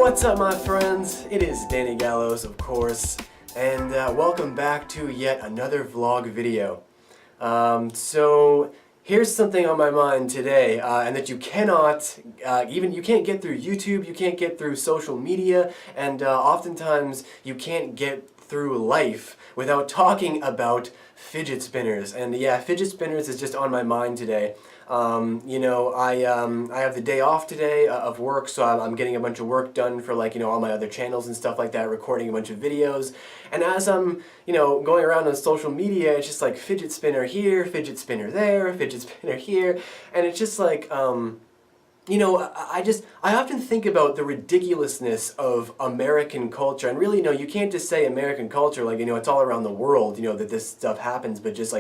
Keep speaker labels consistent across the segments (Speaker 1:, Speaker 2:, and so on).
Speaker 1: What's up, my friends? It is Danny Gallows, of course, and welcome back to yet another vlog video. So here's something on my mind today, and that you cannot, you can't get through YouTube, you can't get through social media, and oftentimes you can't get through life without talking about fidget spinners. And yeah, fidget spinners is just on my mind today. I have the day off today of work, so I'm getting a bunch of work done for all my other channels and stuff like that, recording a bunch of videos. And as I'm, going around on social media, it's just like fidget spinner here, fidget spinner there, fidget spinner here, and it's just like, I often think about the ridiculousness of American culture, and really, you can't just say American culture, it's all around the world, that this stuff happens, but just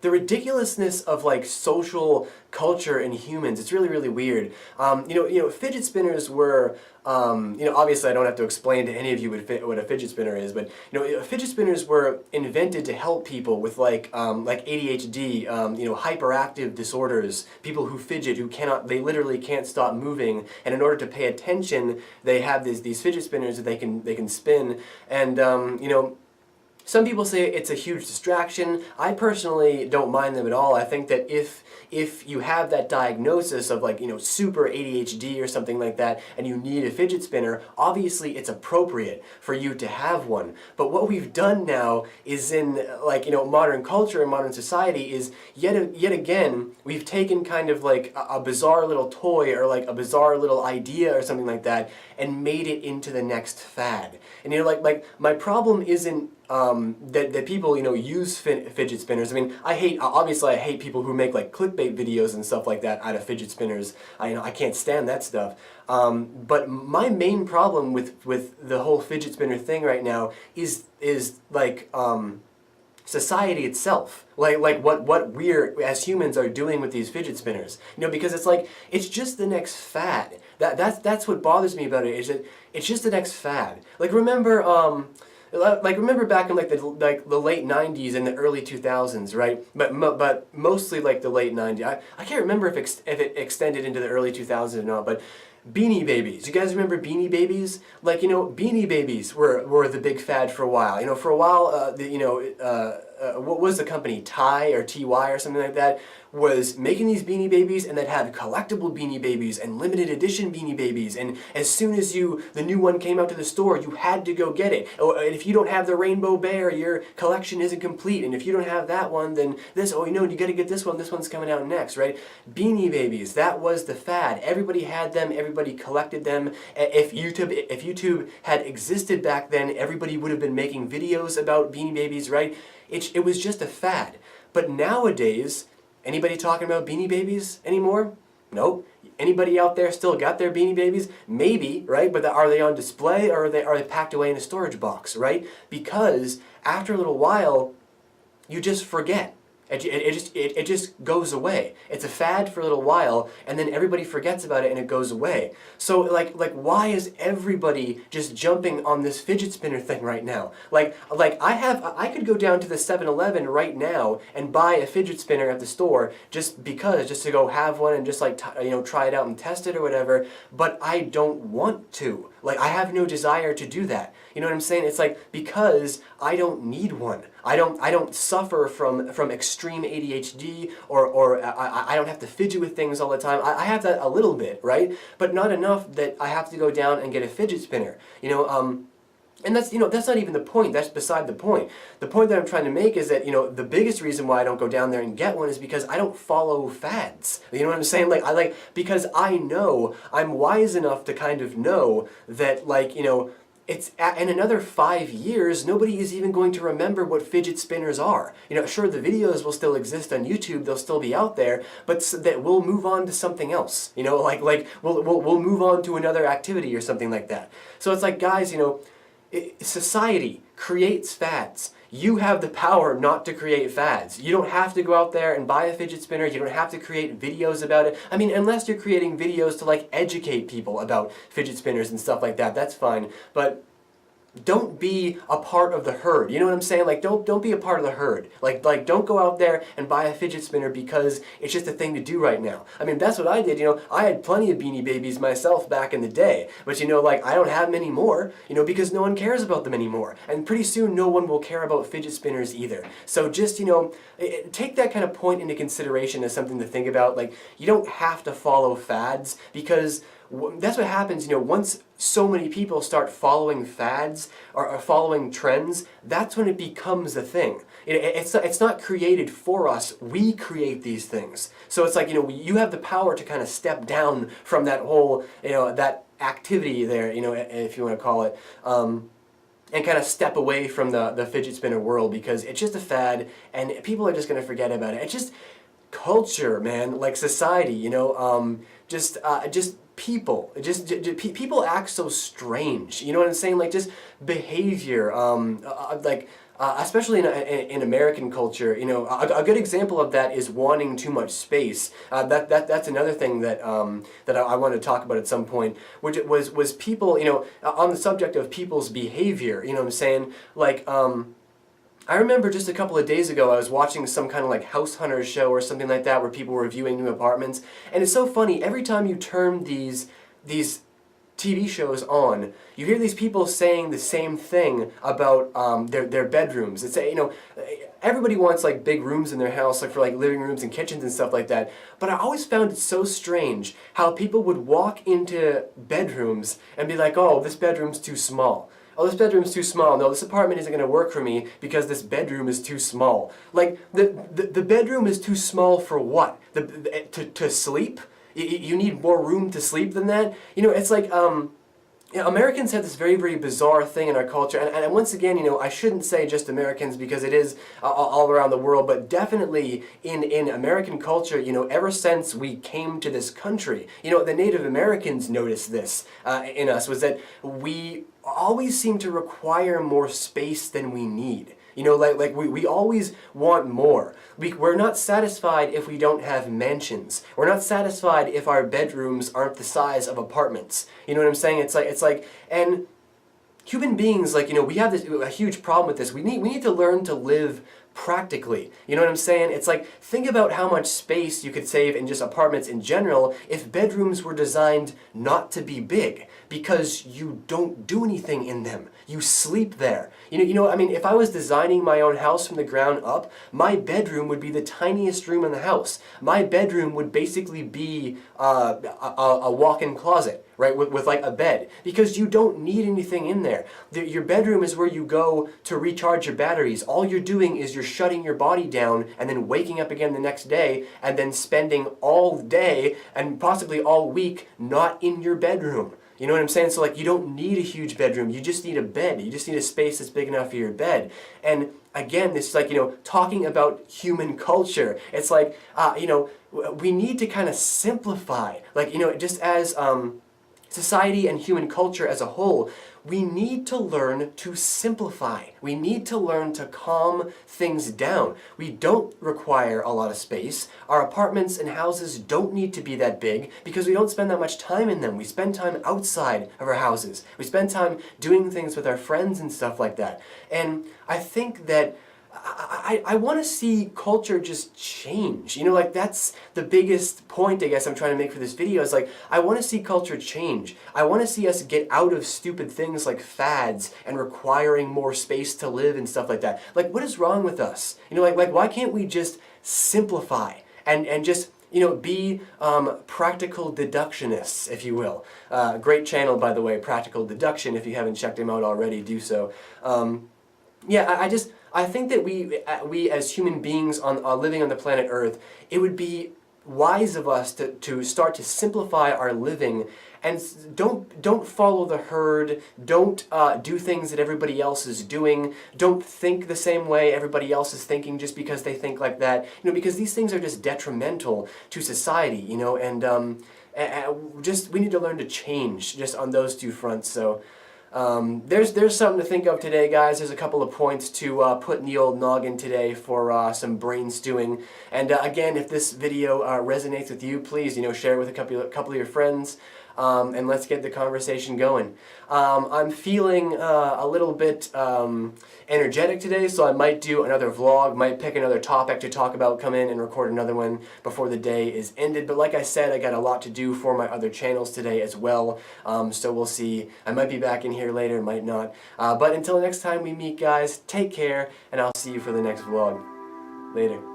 Speaker 1: the ridiculousness of social culture and humans. It's really, really weird. Fidget spinners were, obviously I don't have to explain to any of you what a fidget spinner is, but fidget spinners were invented to help people with like ADHD, hyperactive disorders, people who fidget, they literally can't stop moving, and in order to pay attention, they have these fidget spinners that they can spin, and some people say it's a huge distraction. I personally don't mind them at all. I think that if you have that diagnosis of super ADHD or something like that, and you need a fidget spinner, obviously it's appropriate for you to have one. But what we've done now is in modern culture and modern society is yet again we've taken kind of a bizarre little toy or a bizarre little idea or something like that and made it into the next fad. And my problem isn't that people use fidget spinners. I mean, obviously I hate people who make clickbait videos and stuff like that out of fidget spinners. I can't stand that stuff. But my main problem with the whole fidget spinner thing right now is society itself. What we as humans are doing with these fidget spinners. Because it's just the next fad. That's what bothers me about it, is that it's just the next fad. Remember back in the late 90s and the early 2000s, right? But mostly the late 90s. I can't remember if it extended into the early 2000s or not, but Beanie Babies. You guys remember Beanie Babies? Beanie Babies were the big fad for a while. For a while, what was the company? Ty or TY or something like that was making these Beanie Babies, and they'd have collectible Beanie Babies and limited edition Beanie Babies, and as soon as the new one came out to the store, you had to go get it. And if you don't have the Rainbow Bear, your collection isn't complete, and if you don't have that one, then you gotta get this one's coming out next, right? Beanie Babies, that was the fad. Everybody had them, everybody collected them. If YouTube had existed back then, everybody would have been making videos about Beanie Babies, right? It was just a fad. But nowadays, anybody talking about Beanie Babies anymore? Nope. Anybody out there still got their Beanie Babies? Maybe, right? But are they on display, or are they packed away in a storage box, right? Because after a little while, you just forget. It just goes away. It's a fad for a little while, and then everybody forgets about it and it goes away. So why is everybody just jumping on this fidget spinner thing right now? I could go down to the 7-Eleven right now and buy a fidget spinner at the store just to go have one and just try it out and test it or whatever, but I don't want to. I have no desire to do that. You know what I'm saying? It's because I don't need one. I don't suffer from extreme ADHD, or I don't have to fidget with things all the time. I have that a little bit, right? But not enough that I have to go down and get a fidget spinner. And that's not even the point. That's beside the point. The point that I'm trying to make is that, the biggest reason why I don't go down there and get one is because I don't follow fads. You know what I'm saying? Because I know, I'm wise enough to kind of know that, it's in another 5 years, nobody is even going to remember what fidget spinners are. Sure, the videos will still exist on YouTube, they'll still be out there, but that we'll move on to something else. We'll move on to another activity or something like that. So it's guys, society creates fads. You have the power not to create fads. You don't have to go out there and buy a fidget spinner. You don't have to create videos about it. I mean, unless you're creating videos to educate people about fidget spinners and stuff like that, that's fine. But don't be a part of the herd. You know what I'm saying? Like, don't be a part of the herd. Like don't go out there and buy a fidget spinner because it's just a thing to do right now. I mean, that's what I did. You know, I had plenty of Beanie Babies myself back in the day, but you know, like, I don't have them anymore. You know, because no one cares about them anymore, and pretty soon no one will care about fidget spinners either. So just, you know, take that kind of point into consideration as something to think about. Like, you don't have to follow fads, because that's what happens, you know, once so many people start following fads or following trends, that's when it becomes a thing. It's not created for us, we create these things. So it's like, you know, you have the power to kind of step down from that whole, you know, that activity there, you know, if you want to call it, and kind of step away from the fidget spinner world, because it's just a fad and people are just going to forget about it. It's just culture, man, like society, you know, just people, people act so strange, you know what I'm saying? Like, just behavior, especially in American culture, you know, a good example of that is wanting too much space. That's another thing that that I want to talk about at some point, which was people, you know, on the subject of people's behavior, you know what I'm saying? Like, I remember just a couple of days ago I was watching some kind of like House Hunters show or something like that, where people were reviewing new apartments, and it's so funny, every time you turn these TV shows on, you hear these people saying the same thing about their bedrooms. It's, you know, everybody wants like big rooms in their house, like for like living rooms and kitchens and stuff like that, but I always found it so strange how people would walk into bedrooms and be like, oh, this bedroom's too small. Oh, this bedroom's too small. No, this apartment isn't going to work for me because this bedroom is too small. Like, the bedroom is too small for what? To sleep? You need more room to sleep than that? You know, it's like, you know, Americans have this very, very bizarre thing in our culture, and once again, you know, I shouldn't say just Americans, because it is all around the world, but definitely in American culture, you know, ever since we came to this country, you know, the Native Americans noticed this in us, was that we always seem to require more space than we need. You know, like we always want more. We're not satisfied if we don't have mansions. We're not satisfied if our bedrooms aren't the size of apartments. You know what I'm saying? It's like, and human beings, like, you know, we have a huge problem with this. We need to learn to live practically. You know what I'm saying? It's like, think about how much space you could save in just apartments in general if bedrooms were designed not to be big, because you don't do anything in them. You sleep there. You know, I mean, if I was designing my own house from the ground up, my bedroom would be the tiniest room in the house. My bedroom would basically be a walk-in closet, right, with like a bed, because you don't need anything in there. Your bedroom is where you go to recharge your batteries. All you're doing is you're shutting your body down and then waking up again the next day, and then spending all day and possibly all week not in your bedroom. You know what I'm saying? So like, you don't need a huge bedroom, you just need a bed. You just need a space that's big enough for your bed. And again, this is like, you know, talking about human culture. It's like, you know, we need to kind of simplify. Like, you know, just as society and human culture as a whole, we need to learn to simplify. We need to learn to calm things down. We don't require a lot of space. Our apartments and houses don't need to be that big because we don't spend that much time in them. We spend time outside of our houses. We spend time doing things with our friends and stuff like that. And I think that I want to see culture just change. You know, like, that's the biggest point I guess I'm trying to make for this video, is like, I want to see culture change. I want to see us get out of stupid things like fads and requiring more space to live and stuff like that. Like, what is wrong with us? You know, like why can't we just simplify and just, you know, be practical deductionists, if you will. Great channel, by the way, Practical Deduction. If you haven't checked him out already, do so. Yeah, I think that we as human beings living on the planet Earth, it would be wise of us to start to simplify our living, and don't follow the herd. Don't do things that everybody else is doing. Don't think the same way everybody else is thinking just because they think like that. You know, because these things are just detrimental to society. You know, and just we need to learn to change just on those two fronts. So. There's something to think of today, guys. There's a couple of points to put in the old noggin today for some brain stewing. And again, if this video resonates with you, please, you know, share it with a couple of your friends. and let's get the conversation going. I'm feeling a little bit energetic today, so I might do another vlog, might pick another topic to talk about, come in and record another one before the day is ended. But like I said, I got a lot to do for my other channels today as well, so we'll see. I might be back in here later, might not. But until next time we meet, guys, take care, and I'll see you for the next vlog. Later.